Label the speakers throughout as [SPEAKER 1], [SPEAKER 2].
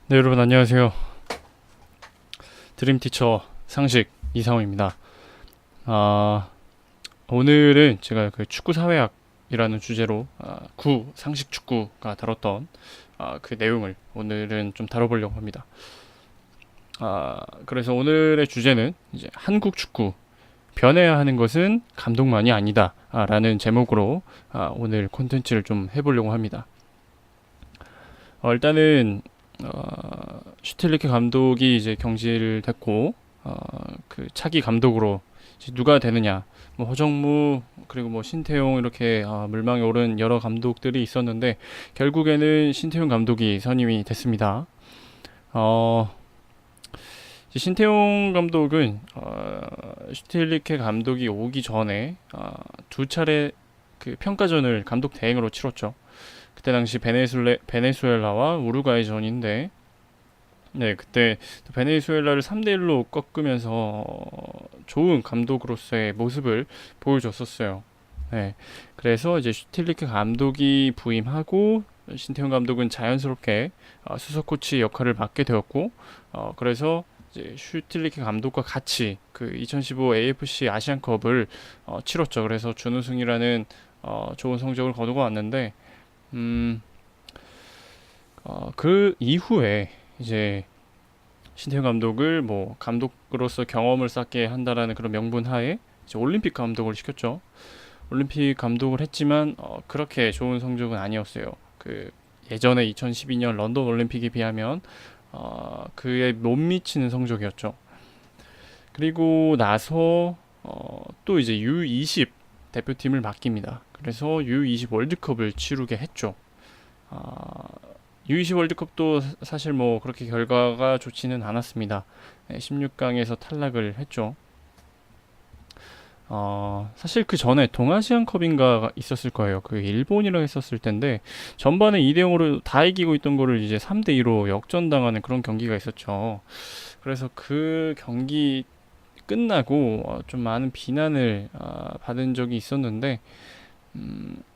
[SPEAKER 1] 네, 여러분 안녕하세요. 드림티처 상식 이상호입니다. 아, 오늘은 제가 그 축구 사회학이라는 주제로 구 상식 축구가 다뤘던 그 내용을 오늘은 좀 다뤄보려고 합니다. 그래서 오늘의 주제는 이제 한국 축구 변해야 하는 것은 감독만이 아니다 라는 제목으로 오늘 콘텐츠를 좀 해보려고 합니다. 일단은 슈틸리케 감독이 이제 경질 됐고 그 차기 감독으로 이제 누가 되느냐, 뭐 허정무 그리고 뭐 신태용 이렇게 물망에 오른 여러 감독들이 있었는데 결국에는 신태용 감독이 선임이 됐습니다. 이제 신태용 감독은 슈틸리케 감독이 오기 전에 두 차례 그 평가전을 감독 대행으로 치렀죠. 그때 당시 베네수엘라와 우루과이전인데, 네, 그때 베네수엘라를 3대1로 꺾으면서 좋은 감독으로서의 모습을 보여줬었어요. 네, 그래서 이제 슈틸리케 감독이 부임하고 신태용 감독은 자연스럽게 수석 코치 역할을 맡게 되었고, 그래서 이제 슈틸리케 감독과 같이 그 2015 AFC 아시안컵을 치렀죠. 그래서 준우승이라는 좋은 성적을 거두고 왔는데, 그 이후에 이제 신태용 감독을 뭐 감독으로서 경험을 쌓게 한다라는 그런 명분 하에 이제 올림픽 감독을 시켰죠. 올림픽 감독을 했지만 그렇게 좋은 성적은 아니었어요. 그 예전에 2012년 런던 올림픽에 비하면 그에 못 미치는 성적이었죠. 그리고 나서 또 이제 U20 대표팀을 맡깁니다. 그래서 U20 월드컵을 치르게 했죠. U20 월드컵도 사실 뭐 그렇게 결과가 좋지는 않았습니다. 16강에서 탈락을 했죠. 사실 그 전에 동아시안컵인가 있었을 거예요. 그 일본이랑 했었을 텐데 전반에 2대 0으로 다 이기고 있던 거를 이제 3대 2로 역전당하는 그런 경기가 있었죠. 그래서 그 경기 끝나고 좀 많은 비난을 받은 적이 있었는데,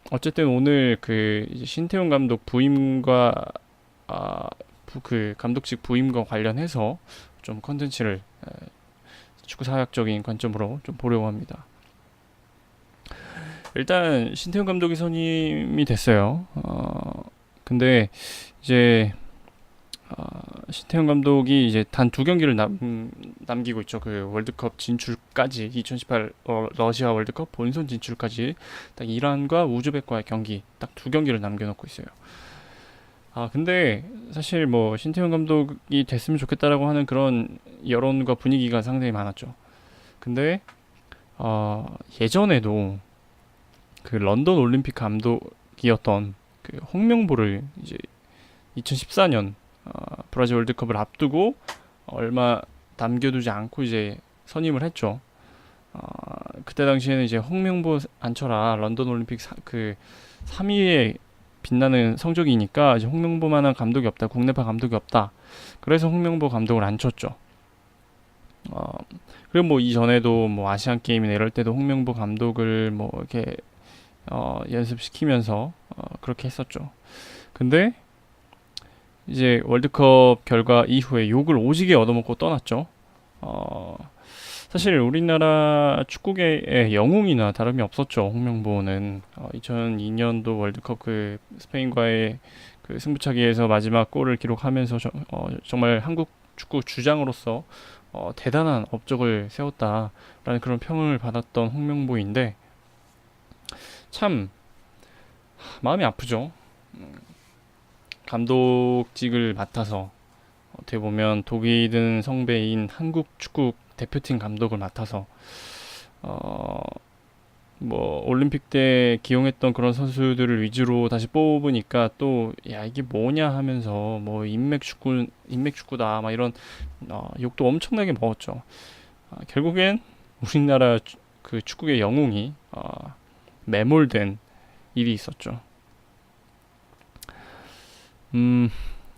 [SPEAKER 1] 어쨌든 오늘 그 이제 신태용 감독 부임과 그 감독직 부임과 관련해서 좀 컨텐츠를 축구 사학적인 관점으로 좀 보려고 합니다. 일단 신태용 감독이 선임이 됐어요. 근데 이제 신태용 감독이 이제 단 두 경기를 남기고 있죠. 그 월드컵 진출까지 2018 러시아 월드컵 본선 진출까지 딱 이란과 우즈벡과의 경기 딱 두 경기를 남겨놓고 있어요. 근데 사실 뭐 신태용 감독이 됐으면 좋겠다라고 하는 그런 여론과 분위기가 상당히 많았죠. 근데 예전에도 그 런던 올림픽 감독이었던 그 홍명보를 이제 2014년 브라질 월드컵을 앞두고 얼마 남겨두지 않고 이제 선임을 했죠. 그때 당시에는 이제 홍명보 앉혀라, 런던 올림픽 그 3위에 빛나는 성적이니까 이제 홍명보만한 감독이 없다, 국내파 감독이 없다. 그래서 홍명보 감독을 앉혔죠. 그리고 뭐 이전에도 뭐 아시안 게임이나 이럴 때도 홍명보 감독을 뭐 이렇게 연습시키면서 그렇게 했었죠. 근데 이제 월드컵 결과 이후에 욕을 오지게 얻어먹고 떠났죠. 사실 우리나라 축구계의 영웅이나 다름이 없었죠. 홍명보는 2002년도 월드컵 그 스페인과의 그 승부차기에서 마지막 골을 기록하면서 정말 한국 축구 주장으로서 대단한 업적을 세웠다라는 그런 평을 받았던 홍명보인데, 참 마음이 아프죠. 감독직을 맡아서 어떻게 보면 독이 든 성배인 한국 축구 대표팀 감독을 맡아서 뭐 올림픽 때 기용했던 그런 선수들을 위주로 다시 뽑으니까 또 야 이게 뭐냐 하면서 뭐 인맥축구다 막 이런 욕도 엄청나게 먹었죠. 결국엔 우리나라 그 축구의 영웅이 매몰된 일이 있었죠.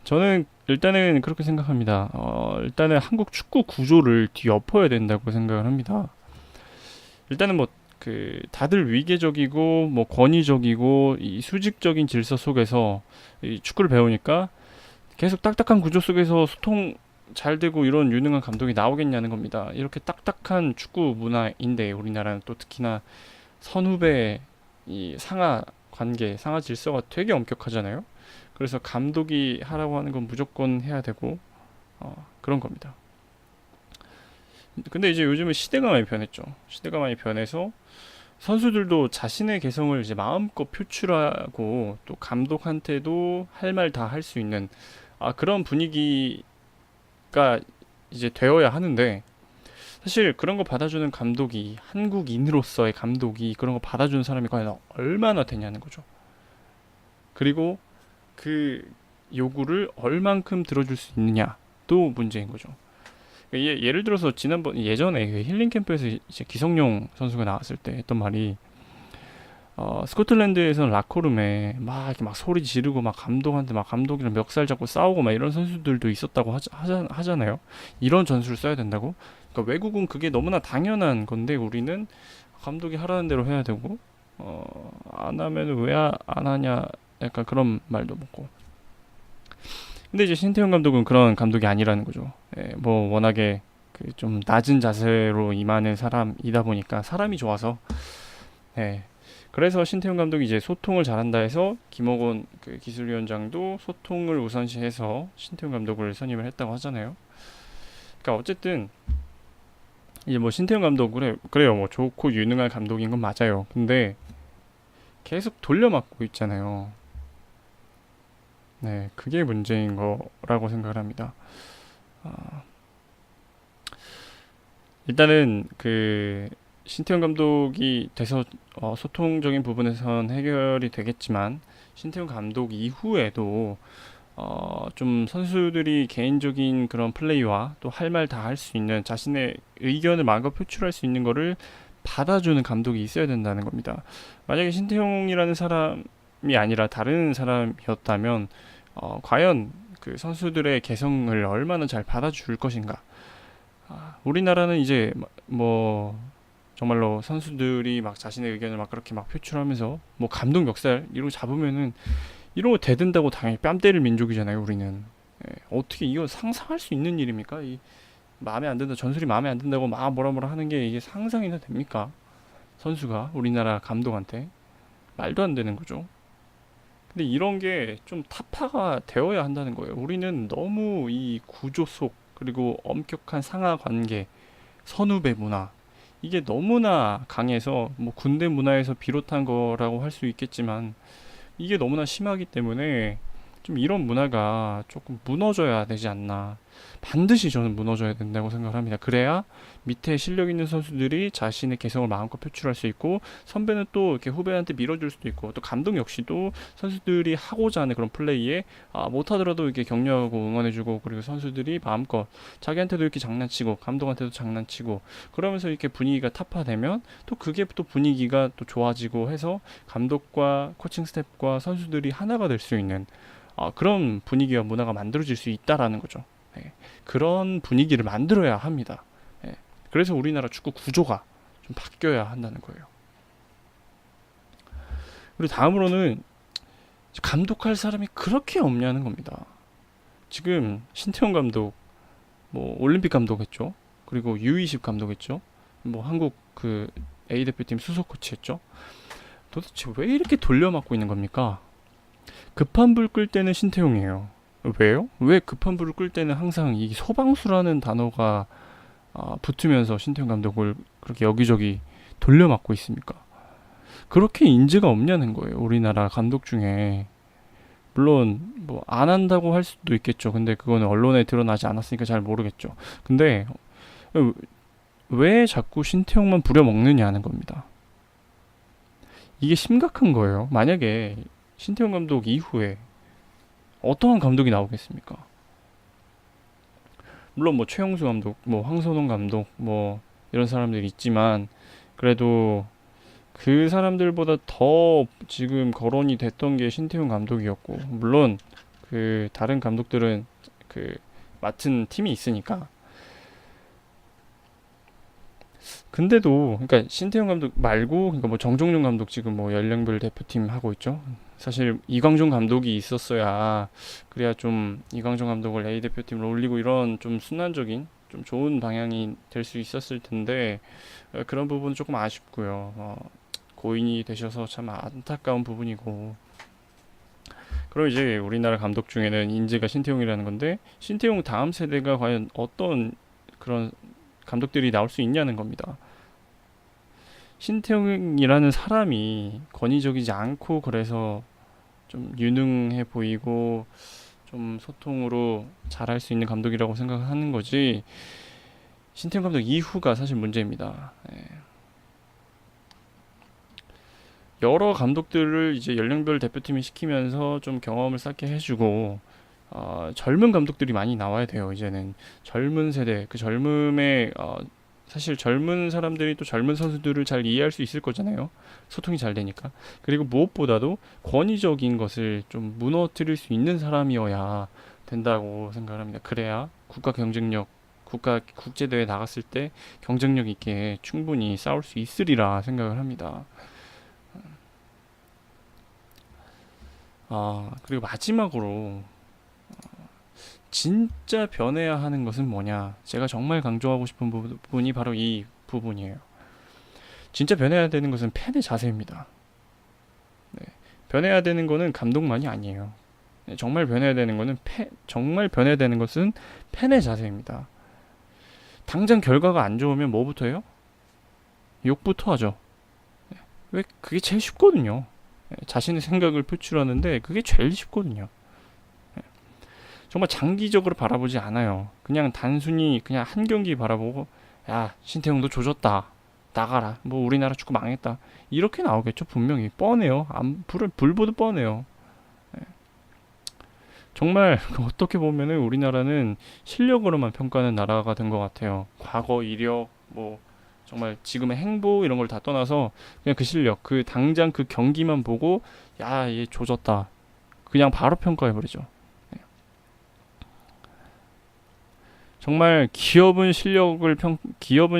[SPEAKER 1] 저는 일단은 그렇게 생각합니다. 일단은 한국 축구 구조를 뒤엎어야 된다고 생각을 합니다. 일단은 뭐 그 다들 위계적이고 뭐 권위적이고 이 수직적인 질서 속에서 이 축구를 배우니까 계속 딱딱한 구조 속에서 소통 잘 되고 이런 유능한 감독이 나오겠냐는 겁니다. 이렇게 딱딱한 축구 문화인데 우리나라는 또 특히나 선후배 이 상하 관계, 상하 질서가 되게 엄격하잖아요. 그래서 감독이 하라고 하는 건 무조건 해야 되고 그런 겁니다. 근데 이제 요즘은 시대가 많이 변했죠. 시대가 많이 변해서 선수들도 자신의 개성을 이제 마음껏 표출하고 또 감독한테도 할 말 다 할 수 있는 그런 분위기가 이제 되어야 하는데 사실 그런 거 받아주는 감독이 한국인으로서의 감독이 그런 거 받아주는 사람이 과연 얼마나 되냐는 거죠. 그리고 그 요구를 얼만큼 들어줄 수 있느냐도 문제인 거죠. 예를 들어서 지난번 예전에 그 힐링 캠프에서 이제 기성용 선수가 나왔을 때 했던 말이 스코틀랜드에서는 라커룸에 막 이렇게 막 소리 지르고 막 감독한테 막 감독이랑 멱살 잡고 싸우고 막 이런 선수들도 있었다고 하잖아요. 이런 전술을 써야 된다고. 그러니까 외국은 그게 너무나 당연한 건데 우리는 감독이 하라는 대로 해야 되고 안 하면 왜 안 하냐 약간 그런 말도 먹고. 근데 이제 신태용 감독은 그런 감독이 아니라는 거죠. 예, 뭐 워낙에 그 좀 낮은 자세로 임하는 사람이다 보니까 사람이 좋아서 예. 그래서 신태용 감독이 이제 소통을 잘한다 해서 김옥원 그 기술위원장도 소통을 우선시해서 신태용 감독을 선임을 했다고 하잖아요. 그러니까 어쨌든 이제 뭐 신태용 감독 그래요. 뭐 좋고 유능한 감독인 건 맞아요. 근데 계속 돌려막고 있잖아요. 네, 그게 문제인 거라고 생각을 합니다. 아, 일단은 그 신태용 감독이 돼서 소통적인 부분에선 해결이 되겠지만 신태용 감독 이후에도 좀 선수들이 개인적인 그런 플레이와 또 할 말 다 할 수 있는 자신의 의견을 마음껏 표출할 수 있는 거를 받아주는 감독이 있어야 된다는 겁니다. 만약에 신태용이라는 사람이 아니라 다른 사람이었다면 과연 그 선수들의 개성을 얼마나 잘 받아줄 것인가. 우리나라는 이제 뭐 정말로 선수들이 막 자신의 의견을 막 그렇게 막 표출하면서 뭐 감독 멱살 이러고 잡으면은 이런 거 대든다고 당연히 뺨 때릴 민족이잖아요, 우리는. 예, 어떻게 이거 상상할 수 있는 일입니까? 이 마음에 안 든다, 전술이 마음에 안 든다고 막 뭐라 뭐라 하는 게 이게 상상이나 됩니까? 선수가 우리나라 감독한테 말도 안 되는 거죠. 근데 이런 게 좀 타파가 되어야 한다는 거예요. 우리는 너무 이 구조 속 그리고 엄격한 상하 관계, 선후배 문화 이게 너무나 강해서 뭐 군대 문화에서 비롯한 거라고 할 수 있겠지만 이게 너무나 심하기 때문에 좀 이런 문화가 조금 무너져야 되지 않나. 반드시 저는 무너져야 된다고 생각을 합니다. 그래야 밑에 실력 있는 선수들이 자신의 개성을 마음껏 표출할 수 있고 선배는 또 이렇게 후배한테 밀어줄 수도 있고 또 감독 역시도 선수들이 하고자 하는 그런 플레이에 못하더라도 이렇게 격려하고 응원해주고 그리고 선수들이 마음껏 자기한테도 이렇게 장난치고 감독한테도 장난치고 그러면서 이렇게 분위기가 타파되면 또 그게 또 분위기가 또 좋아지고 해서 감독과 코칭 스태프과 선수들이 하나가 될 수 있는 그런 분위기와 문화가 만들어질 수 있다라는 거죠. 예, 그런 분위기를 만들어야 합니다. 예, 그래서 우리나라 축구 구조가 좀 바뀌어야 한다는 거예요. 그리고 다음으로는 감독할 사람이 그렇게 없냐는 겁니다. 지금 신태용 감독, 뭐 올림픽 감독했죠. 그리고 U20 감독했죠. 뭐 한국 그 A 대표팀 수석 코치했죠. 도대체 왜 이렇게 돌려막고 있는 겁니까? 급한 불 끌 때는 신태용이에요. 왜요? 왜 급한 불을 끌 때는 항상 이 소방수라는 단어가 붙으면서 신태용 감독을 그렇게 여기저기 돌려막고 있습니까? 그렇게 인지가 없냐는 거예요. 우리나라 감독 중에. 물론 뭐 안 한다고 할 수도 있겠죠. 근데 그거는 언론에 드러나지 않았으니까 잘 모르겠죠. 근데 왜 자꾸 신태용만 부려먹느냐는 겁니다. 이게 심각한 거예요. 만약에 신태용 감독 이후에 어떠한 감독이 나오겠습니까? 물론 뭐 최용수 감독, 뭐 황선홍 감독, 뭐 이런 사람들이 있지만 그래도 그 사람들보다 더 지금 거론이 됐던 게 신태용 감독이었고 물론 그 다른 감독들은 그 맡은 팀이 있으니까 근데도 그러니까 신태용 감독 말고 그러니까 뭐 정종용 감독 지금 뭐 연령별 대표팀 하고 있죠. 사실 이광종 감독이 있었어야 그래야 좀 이광종 감독을 A 대표팀으로 올리고 이런 좀 순환적인 좀 좋은 방향이 될 수 있었을 텐데 그런 부분은 조금 아쉽고요. 고인이 되셔서 참 안타까운 부분이고. 그리고 이제 우리나라 감독 중에는 인재가 신태용이라는 건데 신태용 다음 세대가 과연 어떤 그런 감독들이 나올 수 있냐는 겁니다. 신태용이라는 사람이 권위적이지 않고 그래서 좀 유능해 보이고 좀 소통으로 잘할 수 있는 감독이라고 생각하는 거지 신태용 감독 이후가 사실 문제입니다. 예. 여러 감독들을 이제 연령별 대표팀에 시키면서 좀 경험을 쌓게 해주고 젊은 감독들이 많이 나와야 돼요. 이제는 젊은 세대 그 젊음에 사실 젊은 사람들이 또 젊은 선수들을 잘 이해할 수 있을 거잖아요. 소통이 잘 되니까. 그리고 무엇보다도 권위적인 것을 좀 무너뜨릴 수 있는 사람이어야 된다고 생각합니다. 그래야 국가 경쟁력, 국제대회 나갔을 때 경쟁력 있게 충분히 싸울 수 있으리라 생각을 합니다. 그리고 마지막으로 진짜 변해야 하는 것은 뭐냐? 제가 정말 강조하고 싶은 부분이 바로 이 부분이에요. 진짜 변해야 되는 것은 팬의 자세입니다. 네. 변해야 되는 것은 감독만이 아니에요. 네, 정말 변해야 되는 것은 팬의 자세입니다. 당장 결과가 안 좋으면 뭐부터 해요? 욕부터 하죠. 네. 왜 그게 제일 쉽거든요. 네, 자신의 생각을 표출하는데 그게 제일 쉽거든요. 네. 정말 장기적으로 바라보지 않아요. 그냥 단순히 그냥 한 경기 바라보고 야 신태용도 조졌다. 나가라. 뭐 우리나라 축구 망했다. 이렇게 나오겠죠. 분명히 뻔해요. 불보듯 뻔해요. 정말 어떻게 보면은 우리나라는 실력으로만 평가하는 나라가 된 것 같아요. 과거 이력, 뭐 정말 지금의 행보 이런 걸 다 떠나서 그냥 그 실력, 그 당장 그 경기만 보고 야, 얘 조졌다. 그냥 바로 평가해 버리죠. 정말 기업은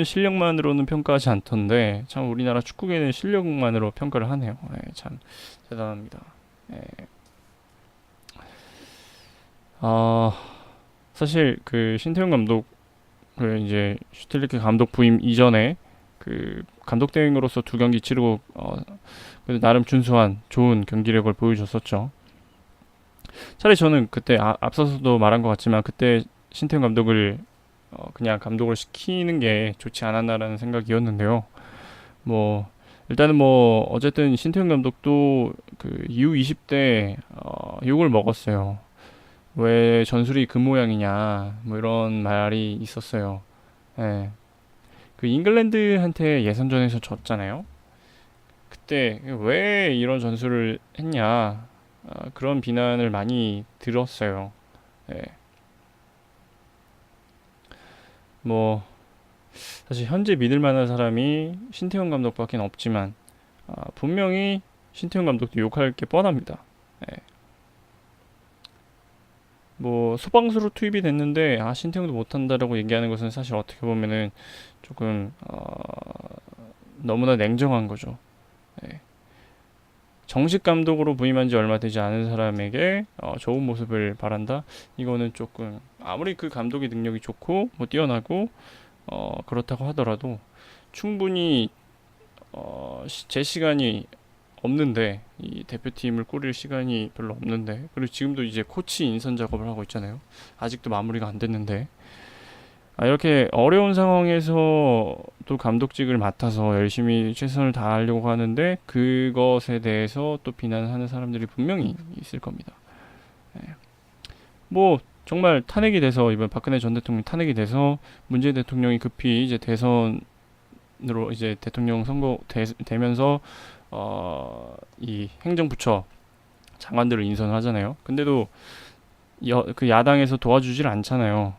[SPEAKER 1] 실력만으로는 평가하지 않던데 참 우리나라 축구계는 실력만으로 평가를 하네요. 참 대단합니다. 예. 아, 사실 그 신태용 감독 그 이제 슈틸리케 감독 부임 이전에 그 감독 대행으로서 두 경기 치르고 그래도 나름 준수한 좋은 경기력을 보여줬었죠. 차라리 저는 그때 앞서서도 말한 것 같지만 그때 신태용 감독을 그냥 감독을 시키는 게 좋지 않았나라는 생각이었는데요. 뭐 일단은 뭐 어쨌든 신태용 감독도 그 U20대 욕을 먹었어요. 왜 전술이 그 모양이냐 뭐 이런 말이 있었어요. 예. 그 잉글랜드한테 예선전에서 졌잖아요. 그때 왜 이런 전술을 했냐 그런 비난을 많이 들었어요. 예. 뭐 사실 현재 믿을 만한 사람이 신태용 감독밖에 없지만 분명히 신태용 감독도 욕할 게 뻔합니다. 예. 뭐 소방수로 투입이 됐는데 신태용도 못한다라고 얘기하는 것은 사실 어떻게 보면은 조금 너무나 냉정한 거죠. 예. 정식 감독으로 부임한 지 얼마 되지 않은 사람에게 좋은 모습을 바란다. 이거는 조금 아무리 그 감독의 능력이 좋고 뭐 뛰어나고 그렇다고 하더라도 충분히 제 시간이 없는데 이 대표팀을 꾸릴 시간이 별로 없는데 그리고 지금도 이제 코치 인선 작업을 하고 있잖아요. 아직도 마무리가 안 됐는데 이렇게 어려운 상황에서 또 감독직을 맡아서 열심히 최선을 다하려고 하는데 그것에 대해서 또 비난하는 사람들이 분명히 있을 겁니다. 예. 뭐 정말 탄핵이 돼서 이번 박근혜 전 대통령 탄핵이 돼서 문재인 대통령이 급히 이제 대선으로 이제 대통령 선거 되면서 이 행정부처 장관들을 인선하잖아요. 근데도 그 야당에서 도와주질 않잖아요.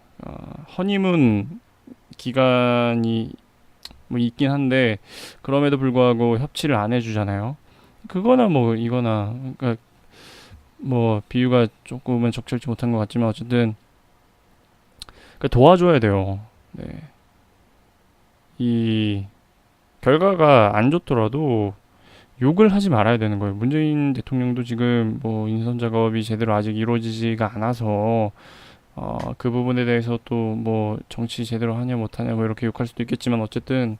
[SPEAKER 1] 허니문 기간이 뭐 있긴 한데 그럼에도 불구하고 협치를 안 해주잖아요. 그거나 뭐 이거나 그러니까 뭐 비유가 조금은 적절치 못한 것 같지만 어쨌든 그러니까 도와줘야 돼요. 네. 이 결과가 안 좋더라도 욕을 하지 말아야 되는 거예요. 문재인 대통령도 지금 뭐 인선 작업이 제대로 아직 이루어지지가 않아서 그 부분에 대해서 또 뭐 정치 제대로 하냐 못하냐 뭐 이렇게 욕할 수도 있겠지만 어쨌든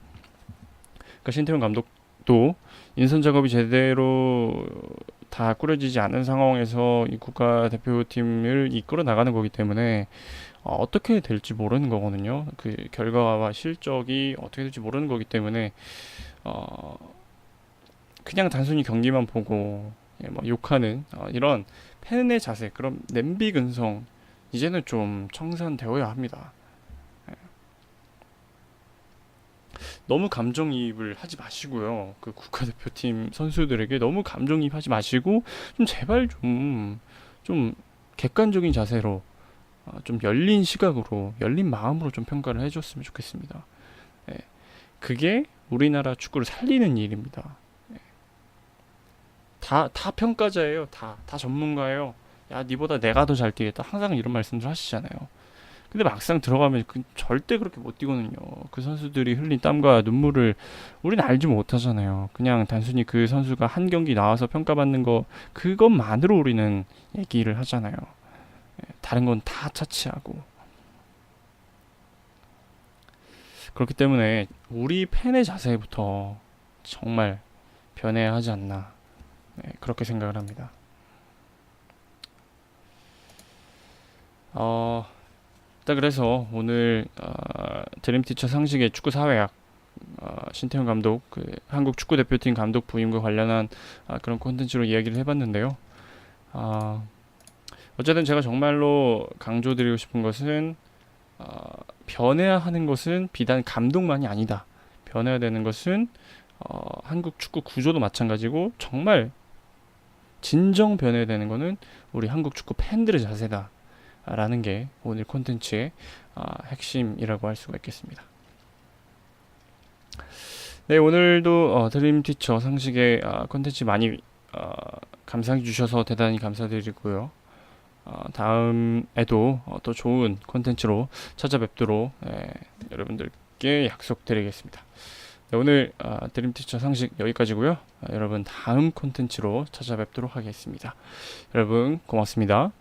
[SPEAKER 1] 그러니까 신태용 감독도 인선 작업이 제대로 다 꾸려지지 않은 상황에서 이 국가대표팀을 이끌어 나가는 거기 때문에 어떻게 될지 모르는 거거든요. 그 결과와 실적이 어떻게 될지 모르는 거기 때문에 어, 그냥 단순히 경기만 보고 예, 뭐 욕하는 이런 팬의 자세, 그런 냄비 근성 이제는 좀 청산되어야 합니다. 예. 너무 감정이입을 하지 마시고요. 그 국가대표팀 선수들에게 너무 감정이입하지 마시고 좀 제발 좀 객관적인 자세로 좀 열린 시각으로 열린 마음으로 좀 평가를 해줬으면 좋겠습니다. 예. 그게 우리나라 축구를 살리는 일입니다. 다 평가자예요. 다 전문가예요. 야, 니보다 내가 더 잘 뛰겠다. 항상 이런 말씀들 하시잖아요. 근데 막상 들어가면 절대 그렇게 못 뛰거든요. 그 선수들이 흘린 땀과 눈물을 우리는 알지 못하잖아요. 그냥 단순히 그 선수가 한 경기 나와서 평가받는 거 그것만으로 우리는 얘기를 하잖아요. 다른 건 다 차치하고. 그렇기 때문에 우리 팬의 자세부터 정말 변해야 하지 않나. 네, 그렇게 생각을 합니다. 어, 일단 그래서 오늘 드림티처 상식의 축구 사회학 신태용 감독 그 한국 축구 대표팀 감독 부임과 관련한 그런 콘텐츠로 이야기를 해봤는데요. 아, 어쨌든 제가 정말로 강조드리고 싶은 것은 변해야 하는 것은 비단 감독만이 아니다. 변해야 되는 것은 한국 축구 구조도 마찬가지고 정말 진정 변해야 되는 거는 우리 한국 축구 팬들의 자세다. 라는 게 오늘 콘텐츠의 핵심이라고 할 수가 있겠습니다. 네, 오늘도 드림티처 상식의 콘텐츠 많이 감상해 주셔서 대단히 감사드리고요. 다음에도 또 좋은 콘텐츠로 찾아뵙도록 여러분들께 약속드리겠습니다. 네, 오늘 드림티처 상식 여기까지고요. 여러분 다음 콘텐츠로 찾아뵙도록 하겠습니다. 여러분 고맙습니다.